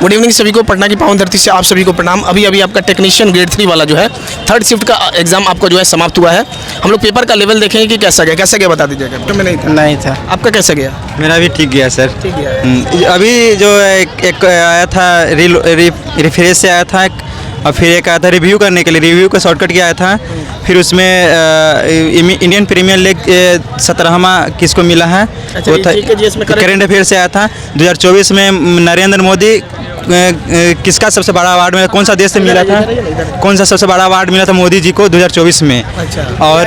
Good evening सभी को, पटना की पावन धरती से आप सभी को प्रणाम। अभी अभी आपका टेक्नीशियन ग्रेड 3 वाला जो है थर्ड शिफ्ट का एग्जाम आपका जो है समाप्त हुआ है। हम लोग पेपर का लेवल देखेंगे कि कैसा गया बता दीजिएगा। तो मैं नहीं था। आपका कैसा गया? मेरा भी ठीक गया सर। ठीक गया। अभी जो एक आया था रिफ्रेश से आया था और फिर एक आया था रिव्यू करने के लिए, रिव्यू का शॉर्टकट किया आया था। फिर उसमें इंडियन प्रीमियर लीग 17वां किसको मिला है, वो था करेंट अफेयर से आया था। 2024 में नरेंद्र मोदी किसका सबसे बड़ा अवार्ड मिला, कौन सा देश से मिला था, कौन सा सबसे बड़ा अवार्ड मिला था मोदी जी को 2024 में। अच्छा। और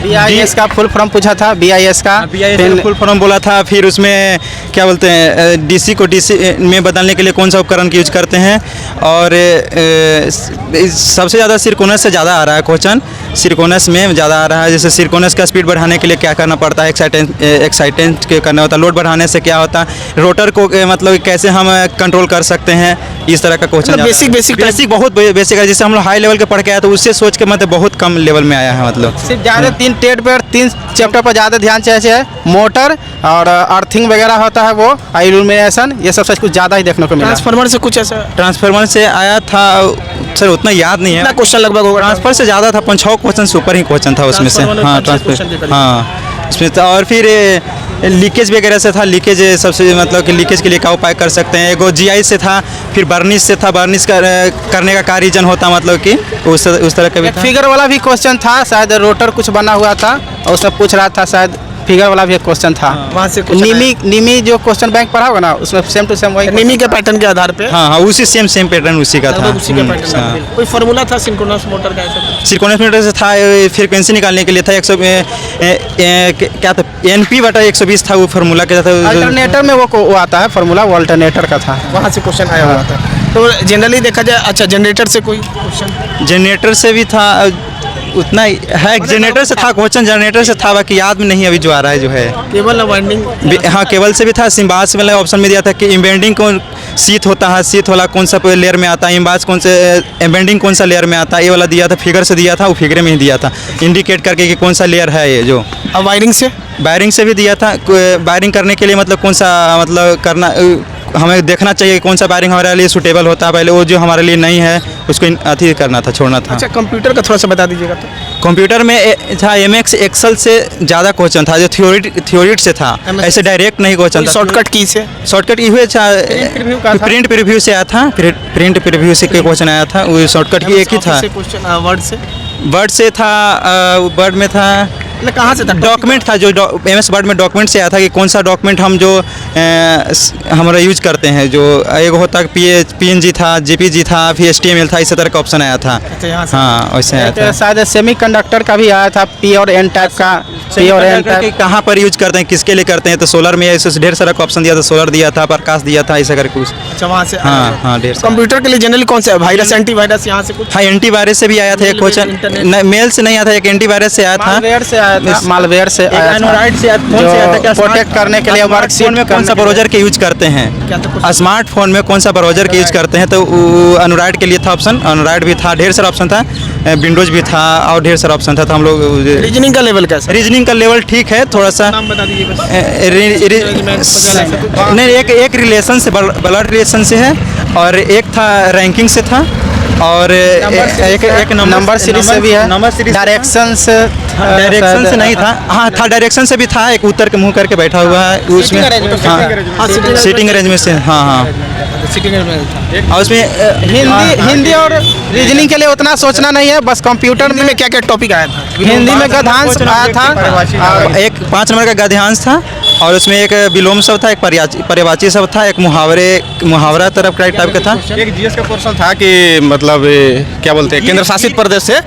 BIS का फुल फॉर्म पूछा था, BIS का फुल फॉर्म बोला था। फिर उसमें क्या बोलते हैं DC को DC में बदलने के लिए कौन सा उपकरण की यूज करते हैं। और सबसे ज़्यादा सिरकोनस से ज़्यादा आ रहा है क्वेश्चन, सिरकोनस में ज़्यादा आ रहा है। जैसे सिरकोनस का स्पीड बढ़ाने के लिए क्या करना पड़ता है, एक्साइटेंट करना होता है, लोड बढ़ाने से क्या होता है, रोटर को मतलब कैसे हम कंट्रोल कर सकते हैं, इस तरह का क्वेश्चन। बेसिक बहुत बेसिक है। जैसे हम लोग हाई लेवल के पढ़ के आए तो उससे सोच के मतलब बहुत कम लेवल में आया है। मतलब सिर्फ ज़्यादा 3 टेट पर 3 चैप्टर पर ज़्यादा ध्यान चाहिए। मोटर और अर्थिंग वगैरह होता है, वो इल्यूमिनेशन, ये सब कुछ ज़्यादा ही देखने को मिला। ट्रांसफार्मर से कुछ ऐसा? ट्रांसफार्मर से आया था सर, उतना याद नहीं है। क्वेश्चन लगभग होगा। ट्रांसफर से ज़्यादा था, 5-6 क्वेश्चन सुपर ही क्वेश्चन था उसमें से। हाँ ट्रांसफर, हाँ उसमें था। और फिर लीकेज वगैरह से था, लीकेज सबसे मतलब कि लीकेज के लिए क्या उपाय कर सकते हैं। एगो GI से था, फिर बर्निश से था, बर्निश करने का क्या रीजन होता, मतलब कि उस तरह का भी था। फिगर वाला भी क्वेश्चन था, शायद रोटर कुछ बना हुआ था और उसमें पूछ रहा था, शायद फिगर वाला भी एक क्वेश्चन था। वहाँ से निमी जो क्वेश्चन बैंक पढ़ा होगा ना, उसमें सेम टू सेम वही निमी के पैटर्न के आधार पे। हाँ उसी सेम पैटर्न उसी का था। उसी के पैटर्न। कोई फार्मूला था सिंक्रोनस मोटर का? ऐसा सिंक्रोनस मोटर से था, फ्रीक्वेंसी निकालने के लिए था। 100 क्या था, NP/120 था वो फार्मूला क्या था। अल्टरनेटर में वो आता है फार्मूला, वो अल्टरनेटर का था, वहाँ से क्वेश्चन आया हुआ था। तो जनरली देखा जाए, अच्छा जनरेटर से कोई क्वेश्चन? जनरेटर से भी था, उतना है। जनरेटर से था क्वेश्चन, जनरेटर से था, बाकी याद में नहीं अभी जो आ रहा है जो है। Cable winding? हाँ केबल से भी था। सिम्बास वाला ऑप्शन में दिया था कि एम्बेडिंग कौन शीट होता है, शीट वाला कौन सा लेयर में आता है, इम्बास कौन से एम्बेडिंग कौन सा लेयर में आता है, ये वाला दिया था। फिगर से दिया था, वो फिगर में ही दिया था इंडिकेट करके कि कौन सा लेयर है ये जो। अब वायरिंग से? वायरिंग से भी दिया था, वायरिंग करने के लिए मतलब कौन सा मतलब करना, हमें देखना चाहिए कौन सा वायरिंग हमारे लिए सूटेबल होता है। पहले वो जो हमारे लिए नहीं है उसको अथी करना था, छोड़ना था। अच्छा कंप्यूटर का थोड़ा सा बता दीजिएगा। तो कंप्यूटर में था MX एक्सेल से ज़्यादा क्वेश्चन था, जो थ्योरी से था, ऐसे डायरेक्ट नहीं क्वेश्चन था। शॉर्टकट की से? शॉर्टकट ये हुए प्रिंट प्रीव्यू से आया था, प्रिंट प्रीव्यू से क्वेश्चन आया था, वो शॉर्टकट की एक ही था। वर्ड से था, वर्ड में था, कहाँ से था? डॉक्यूमेंट था, जो MS वर्ड में डॉक्यूमेंट से आया था कि कौन सा डॉक्यूमेंट हम जो हमारा यूज करते हैं। जो एक होता है PNG था, JPG था, फिर HTML था, इस तरह का ऑप्शन आया था। हाँ वैसे आया था। शायद सेमीकंडक्टर का भी आया था, P और N टाइप का। P और N टाइप कहाँ पर यूज करते हैं, किसके लिए करते हैं। तो सोलर में ऐसे ढेर सारा ऑप्शन दिया था, सोलर दिया था, प्रकाश दिया था, ऐसा करके कुछ। अच्छा वहाँ से? हाँ ढेर सारा। कंप्यूटर के लिए जनरली कौन सा है? वायरस, एंटीवायरस यहाँ से कुछ? हाँ एंटीवायरस से भी आया था एक क्वेश्चन, मेल से नहीं आया था, एक एंटीवायरस से आया था। मालवेयर से आया था, एंड्रॉइड से प्रोटेक्ट करने के लिए वर्कशीट में कौन सा ब्राउज़र के यूज करते हैं, स्मार्टफोन में कौन सा ब्राउज़र के यूज करते हैं। तो एंड्रॉइड के लिए था ऑप्शन, एंड्रॉइड भी था, ढेर सारा ऑप्शन था, विंडोज भी था और ढेर सारा ऑप्शन था। तो हम लोग रीजनिंग का लेवल कैसा? रीजनिंग का लेवल ठीक है, थोड़ा सा नाम बता दीजिए बस। नहीं एक रिलेशन से, ब्लड रिलेशन से है, और एक था रैंकिंग से था, और एक नंबर सीरीज से भी है। नंबर सीरीज डायरेक्शन से नहीं था। हाँ था, डायरेक्शन से भी था, एक उत्तर के मुंह करके बैठा हुआ है उसमें। हाँ सीटिंग अरेंजमेंट से, हाँ और उसमें हिंदी और रीजनिंग के लिए उतना सोचना नहीं है, बस कंप्यूटर में क्या क्या टॉपिक आया था? हिंदी में गद्यांश आया था, एक 5 नंबर का गद्यांश था, और उसमें एक विलोम शब्द था, एक पर्यायवाची शब्द था, एक मुहावरा तरफ टाइप का था। एक GS का क्वेश्चन था कि मतलब क्या बोलते हैं, केंद्र शासित प्रदेश से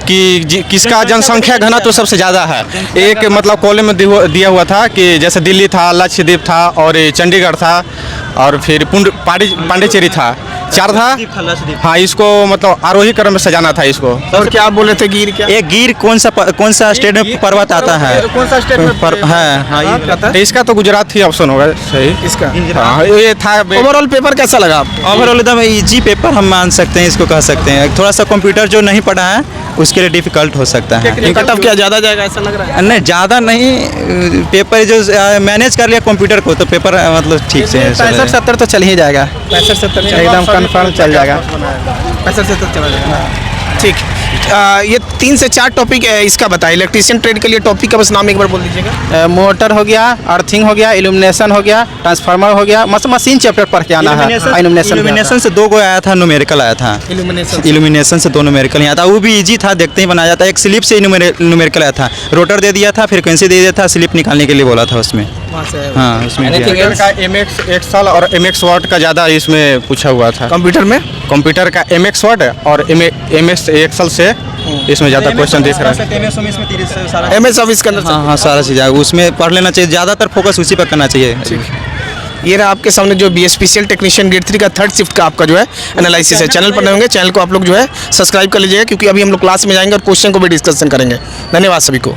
कि किसका जनसंख्या घनत्व सबसे ज़्यादा है। एक मतलब कॉलम में दिया हुआ था कि जैसे दिल्ली था, लक्षद्वीप था, और चंडीगढ़ था, और फिर पांडिचेरी था, 4 था। हाँ इसको मतलब आरोही क्रम में सजाना था इसको। और क्या आप बोले थे? गिर क्या? एक गिर कौन सा स्टेट में पर्वत आता है? कौन सा स्टेट में है? इसका तो गुजरात ही ऑप्शन होगा सही। इसका हाँ ये था। ओवरऑल पेपर कैसा लगा आपको? ओवरऑल एकदम इजी पेपर हम मान सकते हैं, इसको कह सकते हैं। थोड़ा सा कंप्यूटर जो नहीं पढ़ा है उसके लिए डिफ़िकल्ट हो सकता है। कट ऑफ क्या ज़्यादा जाएगा ऐसा लग रहा है? नहीं ज़्यादा नहीं, पेपर जो मैनेज कर लिया कंप्यूटर को तो पेपर मतलब ठीक से चला 65-70 तो चल ही जाएगा, 65-70 एकदम कंफर्म चल जाएगा। 65-70 चला जाएगा। ठीक। ये 3 से 4 टॉपिक इसका बताइए, इलेक्ट्रीशियन ट्रेड के लिए टॉपिक का बस नाम एक बार बोल दीजिएगा। मोटर हो गया, अर्थिंग हो गया, इल्यूमिनेशन हो गया, ट्रांसफार्मर हो गया, मशीन चैप्टर पढ़ के आना है। इल्यूमिनेशन से 2 गो आया था, न्यूमेरिकल आया था। इल्यूमिनेशन से 2 न्यूमेरिकल आया था, वो भी इजी था, देखते ही बनाया जाता है। एक स्लिप से न्यूमेरिकल आया था, रोटर दे दिया था, फ्रीक्वेंसी दे दिया था, स्लिप निकालने के लिए बोला था उसमें। हाँ उसमें कंप्यूटर का MX एक्सल और MX वर्ड का ज़्यादा इसमें पूछा हुआ था। कंप्यूटर का MX वर्ड और MX एक्सल से इसमें ज़्यादा क्वेश्चन दिख रहा है। MS ऑफिस के अंदर हाँ सारा चीज़ उसमें पढ़ लेना चाहिए, ज़्यादातर फोकस उसी पर करना चाहिए। ये रहा आपके सामने जो BSPCL टेक्नीशियन ग्रेड 3 का 3rd शिफ्ट का आपका जो है एनालिसिस है। चैनल पर नए होंगे, चैनल को आप लोग जो है सब्सक्राइब कर लीजिएगा, क्योंकि अभी हम लोग क्लास में जाएंगे और क्वेश्चन को भी डिस्कशन करेंगे। धन्यवाद सभी को।